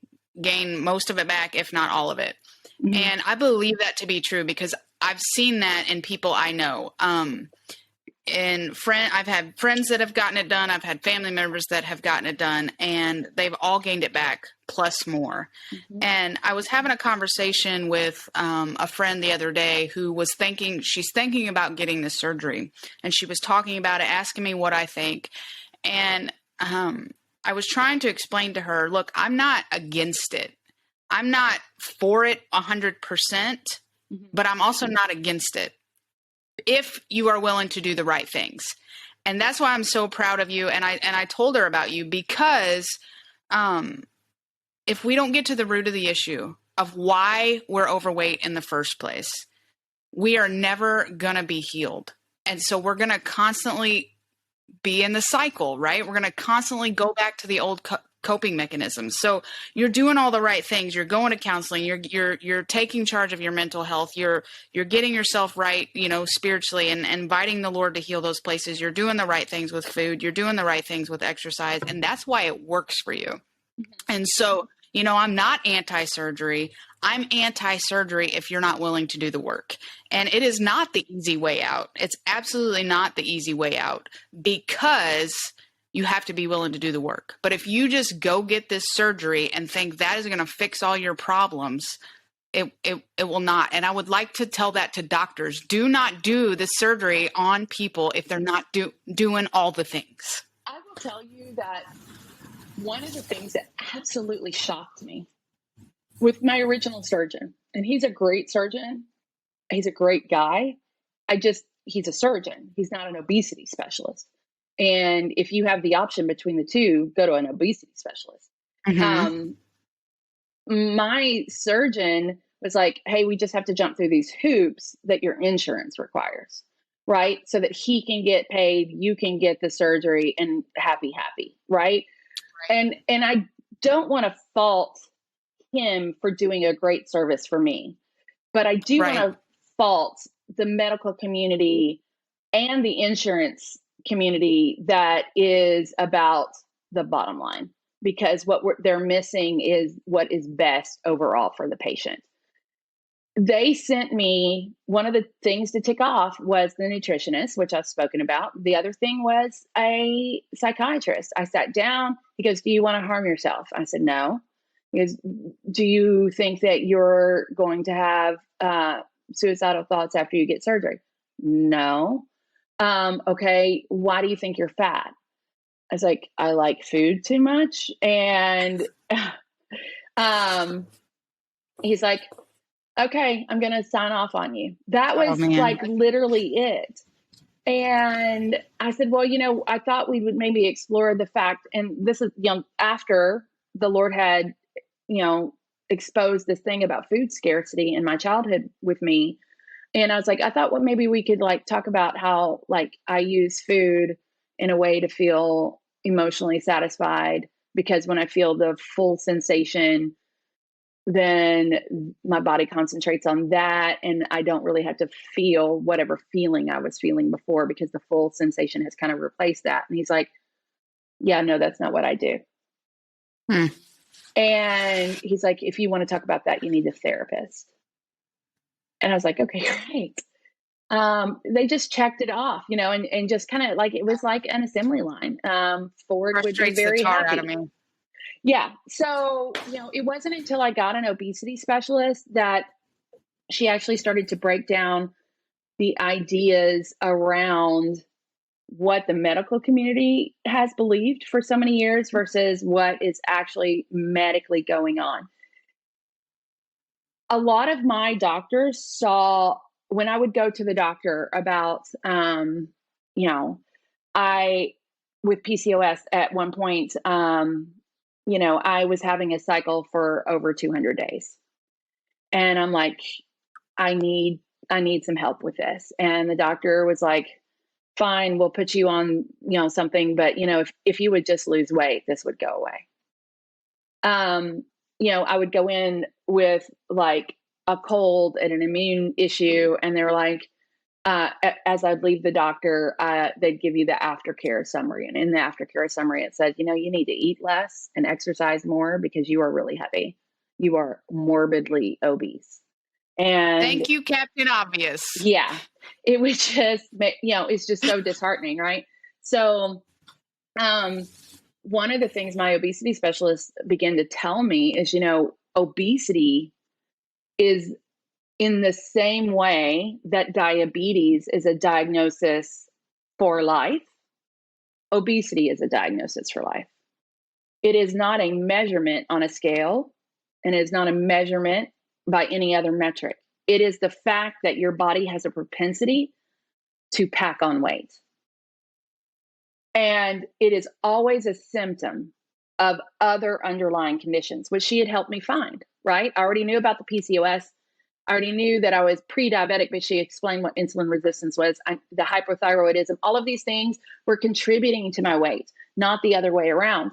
most of it back, if not all of it. And I believe that to be true because I've seen that in people I know. I've had friends that have gotten it done. I've had family members that have gotten it done, and they've all gained it back plus more. And I was having a conversation with a friend the other day who was she's thinking about getting this surgery, and she was talking about it, asking me what I think. And I was trying to explain to her, look, I'm not against it. I'm not for it 100%, but I'm also not against it if you are willing to do the right things. And that's why I'm so proud of you. And I told her about you because if we don't get to the root of the issue of why we're overweight in the first place, we are never going to be healed. And so we're going to constantly be in the cycle, right? We're going to constantly go back to the old coping mechanisms. So you're doing all the right things. You're going to counseling. You're taking charge of your mental health. You're getting yourself right, spiritually, and inviting the Lord to heal those places. You're doing the right things with food. You're doing the right things with exercise. And that's why it works for you. And so, I'm not anti-surgery. I'm anti-surgery if you're not willing to do the work. And it is not the easy way out. It's absolutely not the easy way out because you have to be willing to do the work. But if you just go get this surgery and think that is going to fix all your problems, it will not. And I would like to tell that to doctors. Do not do the surgery on people if they're not doing all the things. I will tell you that one of the things that absolutely shocked me with my original surgeon, and he's a great surgeon, he's a great guy. he's a surgeon. He's not an obesity specialist. And if you have the option between the two, go to an obesity specialist. Mm-hmm. My surgeon was like, hey, we just have to jump through these hoops that your insurance requires, right? So that he can get paid, you can get the surgery, and happy, right? And I don't want to fault him for doing a great service for me, but I do want to fault the medical community and the insurance community that is about the bottom line, because what they're missing is what is best overall for the patient. They sent me, one of the things to tick off was the nutritionist, which I've spoken about. The other thing was a psychiatrist. I sat down. He goes, do you want to harm yourself? I said, no. He goes, do you think that you're going to have suicidal thoughts after you get surgery? No. Okay. Why do you think you're fat? I was like, I like food too much. And he's like, okay, I'm going to sign off on you. That was like literally it. And I said, well, I thought we would maybe explore the fact, and this is, after the Lord had, exposed this thing about food scarcity in my childhood with me. And I was like, I thought, well, maybe we could like talk about how like I use food in a way to feel emotionally satisfied, because when I feel the full sensation, then my body concentrates on that, and I don't really have to feel whatever feeling I was feeling before, because the full sensation has kind of replaced that. And he's like, yeah, no, that's not what I do. And he's like, if you want to talk about that, you need a therapist. And I was like, okay, great. They just checked it off, and just kind of like, it was like an assembly line. Ford would be very happy. Out of me. Yeah. So, it wasn't until I got an obesity specialist that she actually started to break down the ideas around what the medical community has believed for so many years versus what is actually medically going on. A lot of my doctors saw, when I would go to the doctor about, with PCOS at one point, I was having a cycle for over 200 days. And I'm like, I need some help with this. And the doctor was like, fine, we'll put you on, something, but if you would just lose weight, this would go away. I would go in with like a cold and an immune issue, and they were like, as I'd leave the doctor, they'd give you the aftercare summary. And in the aftercare summary, it said, you need to eat less and exercise more because you are really heavy. You are morbidly obese. And thank you, Captain Obvious. Yeah. It would just, it's just so disheartening. Right. So, one of the things my obesity specialist began to tell me is, obesity is in the same way that diabetes is a diagnosis for life. Obesity is a diagnosis for life. It is not a measurement on a scale, and it is not a measurement by any other metric. It is the fact that your body has a propensity to pack on weight. And it is always a symptom of other underlying conditions, which she had helped me find, right? I already knew about the PCOS. I already knew that I was pre-diabetic, but she explained what insulin resistance was, the hypothyroidism. All of these things were contributing to my weight, not the other way around.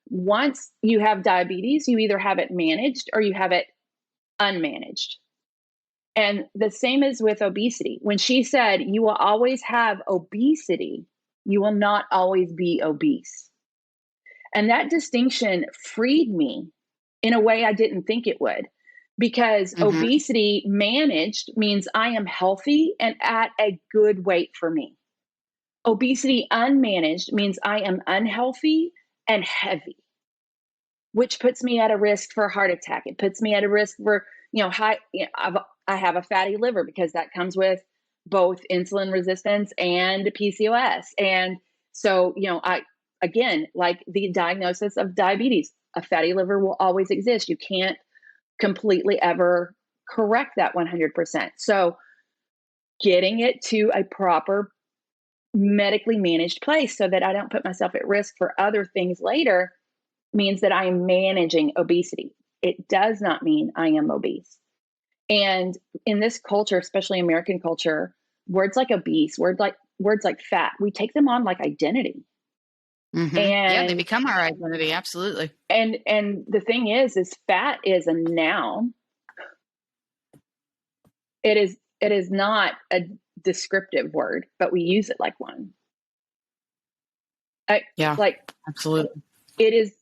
Once you have diabetes, you either have it managed or you have it unmanaged. And the same is with obesity. When she said, you will always have obesity, you will not always be obese. And that distinction freed me in a way I didn't think it would, because obesity managed means I am healthy and at a good weight for me. Obesity unmanaged means I am unhealthy and heavy, which puts me at a risk for a heart attack. It puts me at a risk for, I have a fatty liver because that comes with both insulin resistance and PCOS. And so, again, like the diagnosis of diabetes, a fatty liver will always exist. You can't completely ever correct that 100%. So getting it to a proper medically managed place so that I don't put myself at risk for other things later means that I am managing obesity. It does not mean I am obese. And in this culture, especially American culture, words like obese, words like fat, we take them on like identity. Mm-hmm. Yeah, they become our identity. Absolutely. And the thing is fat is a noun. It is not a descriptive word, but we use it like one. Yeah, like absolutely. It is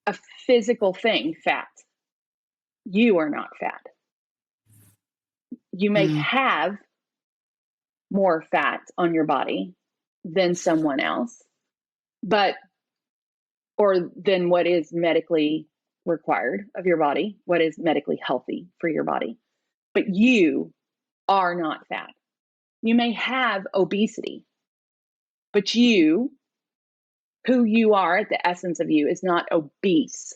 a physical thing, fat. You are not fat. You may have more fat on your body than someone else, or than what is medically required of your body, what is medically healthy for your body. But you are not fat. You may have obesity, but who you are at the essence of you is not obese.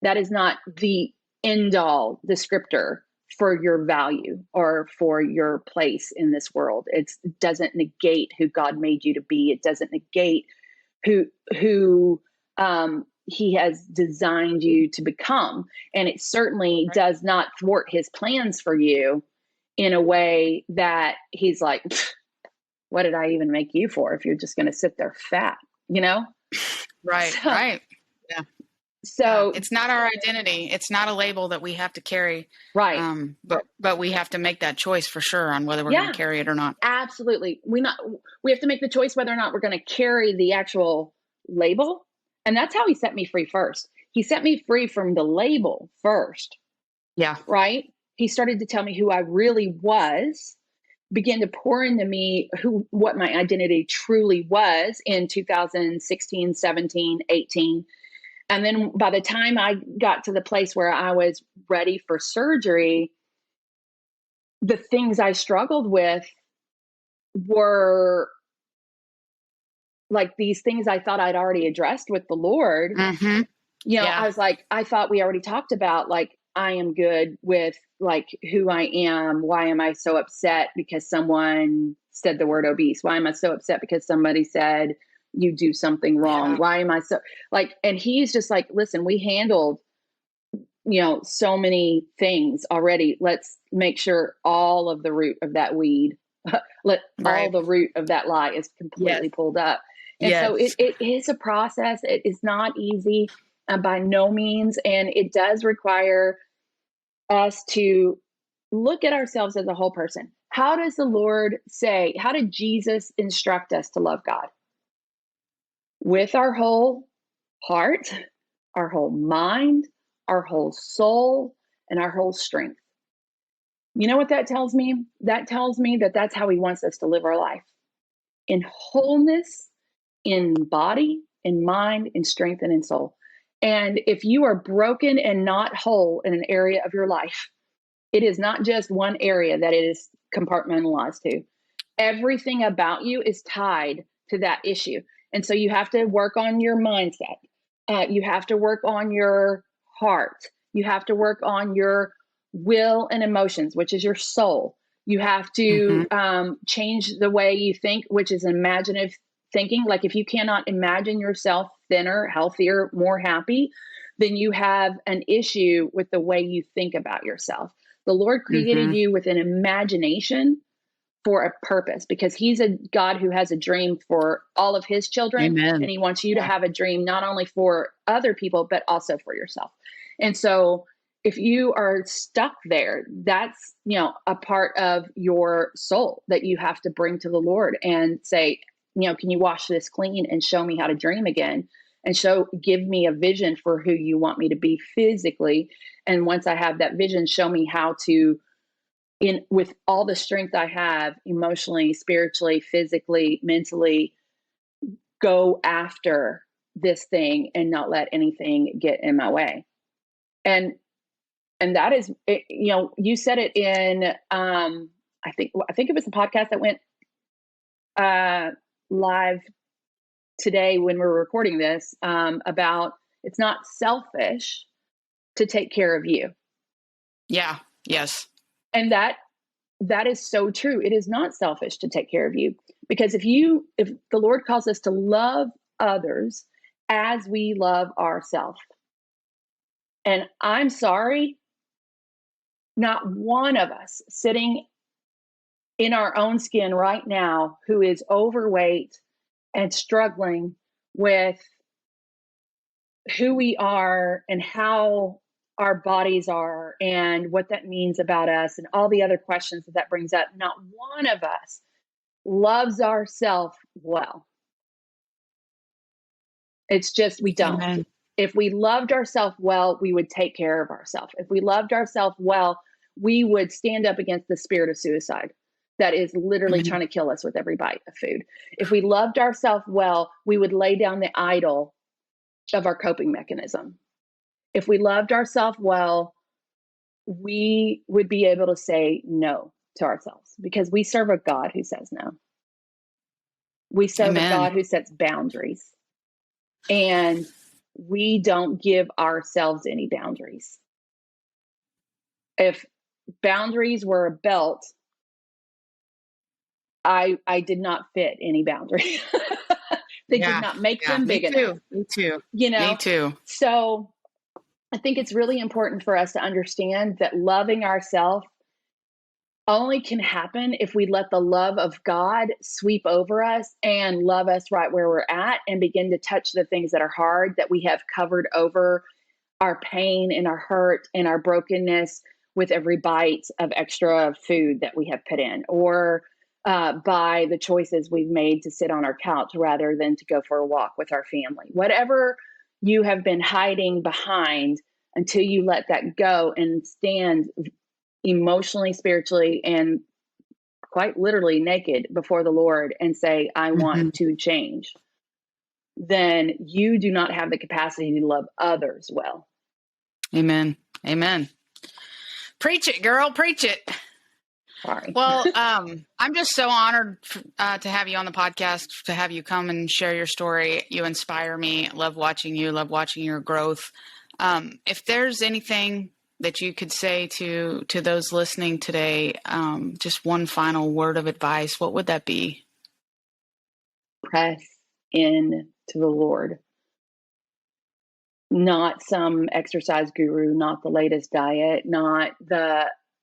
That is not the end all descriptor for your value or for your place in this world. It doesn't negate who God made you to be. It doesn't negate who he has designed you to become. And it certainly does not thwart his plans for you in a way that he's like, what did I even make you for if you're just going to sit there fat, Right. Right. Yeah. So it's not our identity. It's not a label that we have to carry. Right. But we have to make that choice for sure on whether we're going to carry it or not. Absolutely. We have to make the choice whether or not we're going to carry the actual label. And that's how he set me free first. He set me free from the label first. Yeah. Right. He started to tell me who I really was, began to pour into me what my identity truly was in 2016, 17, 18. And then by the time I got to the place where I was ready for surgery, the things I struggled with were like these things I thought I'd already addressed with the Lord. Mm-hmm. I was like, I thought we already talked about, like, I am good with like who I am. Why am I so upset because someone said the word obese? Why am I so upset because somebody said you do something wrong? Yeah. Why am I so like, and he's just like, listen, we handled, so many things already. Let's make sure all of the root of that weed, all the root of that lie is completely pulled up. And so it is a process. It is not easy by no means. And it does require us to look at ourselves as a whole person. How does the Lord say, how did Jesus instruct us to love God? With our whole heart, our whole mind, our whole soul, and our whole strength. You know what that tells me? That tells me that that's how he wants us to live our life. In wholeness, in body, in mind, in strength, and in soul. And if you are broken and not whole in an area of your life, it is not just one area that it is compartmentalized to. Everything about you is tied to that issue. And so you have to work on your mindset. You have to work on your heart. You have to work on your will and emotions, which is your soul. You have to change the way you think, which is imaginative thinking. Like if you cannot imagine yourself thinner, healthier, more happy, then you have an issue with the way you think about yourself. The Lord created you with an imagination for a purpose, because he's a God who has a dream for all of his children. Amen. And he wants you to have a dream, not only for other people, but also for yourself. And so if you are stuck there, that's, a part of your soul that you have to bring to the Lord and say, can you wash this clean and show me how to dream again? And give me a vision for who you want me to be physically. And once I have that vision, show me how to, with all the strength I have, emotionally, spiritually, physically, mentally, go after this thing and not let anything get in my way. And that is, you said it in, I think it was the podcast that went live today when we're recording this, about it's not selfish to take care of you. Yeah. Yes. And that that is so true. It is not selfish to take care of you, because if the Lord calls us to love others as we love ourselves, and I'm sorry, not one of us sitting in our own skin right now who is overweight and struggling with who we are and how our bodies are and what that means about us and all the other questions that brings up, not one of us loves ourselves well. It's just, we don't. Amen. If we loved ourselves well, we would take care of ourselves. If we loved ourselves well, we would stand up against the spirit of suicide that is literally Amen. trying to kill us with every bite of food. If we loved ourselves well, we would lay down the idol of our coping mechanism. If we loved ourselves well, we would be able to say no to ourselves, because we serve a God who says no. We serve Amen. a God who sets boundaries, and we don't give ourselves any boundaries. If boundaries were a belt, I did not fit any boundary. They did not make them big enough. Me too. You know? Me too. So I think it's really important for us to understand that loving ourselves only can happen if we let the love of God sweep over us and love us right where we're at, and begin to touch the things that are hard, that we have covered over our pain and our hurt and our brokenness with every bite of extra food that we have put in, or by the choices we've made to sit on our couch rather than to go for a walk with our family. Whatever you have been hiding behind, until you let that go and stand emotionally, spiritually, and quite literally naked before the Lord and say, I want to change, then you do not have the capacity to love others well. Amen. Amen. Preach it, girl. Preach it. Sorry. Well, I'm just so honored to have you on the podcast, to have you come and share your story. You inspire me. Love watching you. Love watching your growth. If there's anything that you could say to those listening today, just one final word of advice, what would that be? Press in to the Lord. Not some exercise guru, not the latest diet, not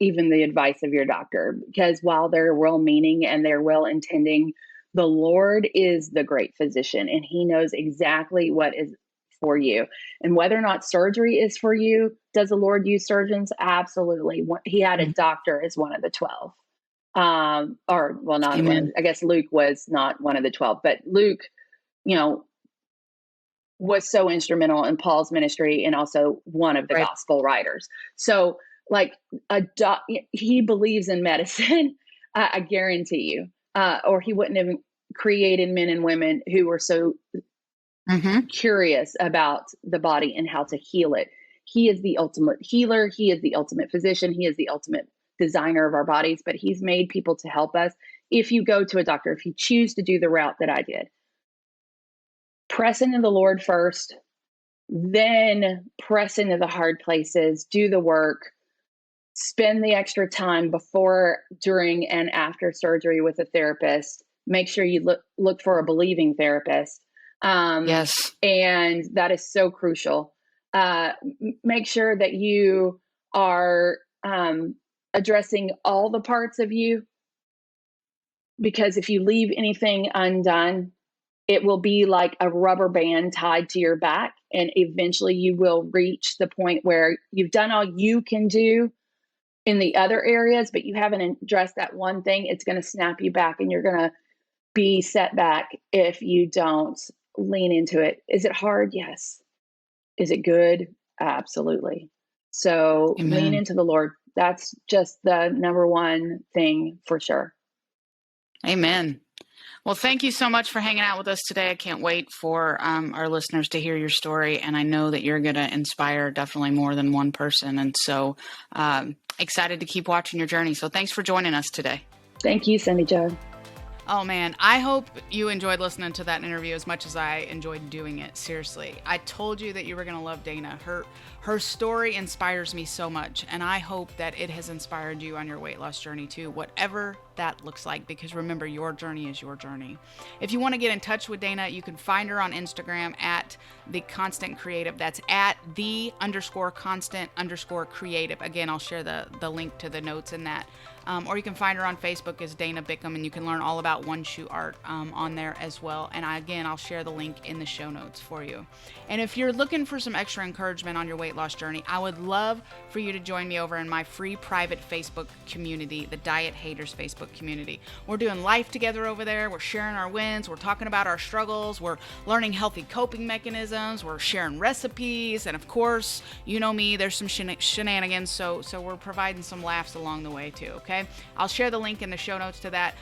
even the advice of your doctor, because while they're well-meaning and they're well-intending, the Lord is the great physician, and he knows exactly what is for you. And whether or not surgery is for you, does the Lord use surgeons? Absolutely. He had a doctor as one of the 12. Not one. I guess Luke was not one of the 12, but Luke, was so instrumental in Paul's ministry and also one of the gospel writers. So he believes in medicine, I guarantee you, or he wouldn't have created men and women who were so curious about the body and how to heal it. He is the ultimate healer. He is the ultimate physician. He is the ultimate designer of our bodies, but he's made people to help us. If you go to a doctor, if you choose to do the route that I did, press into the Lord first, then press into the hard places, do the work, spend the extra time before, during, and after surgery with a therapist. Make sure you look for a believing therapist. Yes. And that is so crucial. Make sure that you are addressing all the parts of you, because if you leave anything undone, it will be like a rubber band tied to your back, and eventually you will reach the point where you've done all you can do in the other areas, but you haven't addressed that one thing. It's going to snap you back, and you're going to be set back if you don't lean into it. Is it hard? Yes. Is it good? Absolutely. So lean into the Lord. That's just the number one thing for sure. Amen. Well, thank you so much for hanging out with us today. I can't wait for our listeners to hear your story. And I know that you're going to inspire definitely more than one person. And so excited to keep watching your journey. So thanks for joining us today. Thank you, Sundi Jo. Oh man, I hope you enjoyed listening to that interview as much as I enjoyed doing it. Seriously. I told you that you were going to love Dayna. Her story inspires me so much, and I hope that it has inspired you on your weight loss journey too, whatever that looks like, because remember, your journey is your journey. If you want to get in touch with Dayna, you can find her on Instagram at The Constant Creative. That's at _constant_creative. Again, I'll share the link to the notes in that. Or you can find her on Facebook as Dayna Bickham, and you can learn all about One Shoe Art on there as well. And I'll share the link in the show notes for you. And if you're looking for some extra encouragement on your weight loss journey, I would love for you to join me over in my free private Facebook community, the Diet Haters Facebook community. We're doing life together over there. We're sharing our wins. We're talking about our struggles. We're learning healthy coping mechanisms. We're sharing recipes. And of course, you know me, there's some shenanigans. So we're providing some laughs along the way too, okay? I'll share the link in the show notes to that,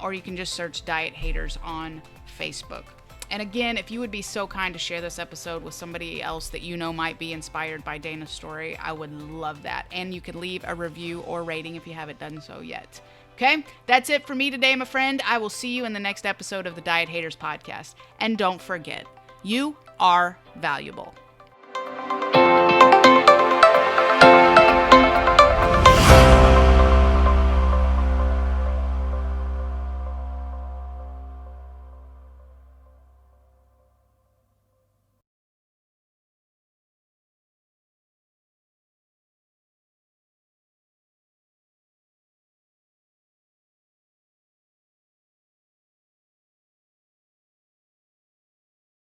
or you can just search Diet Haters on Facebook. And again, if you would be so kind to share this episode with somebody else that you know might be inspired by Dayna's story, I would love that. And you could leave a review or rating if you haven't done so yet. Okay, that's it for me today, my friend. I will see you in the next episode of the Diet Haters podcast. And don't forget, you are valuable.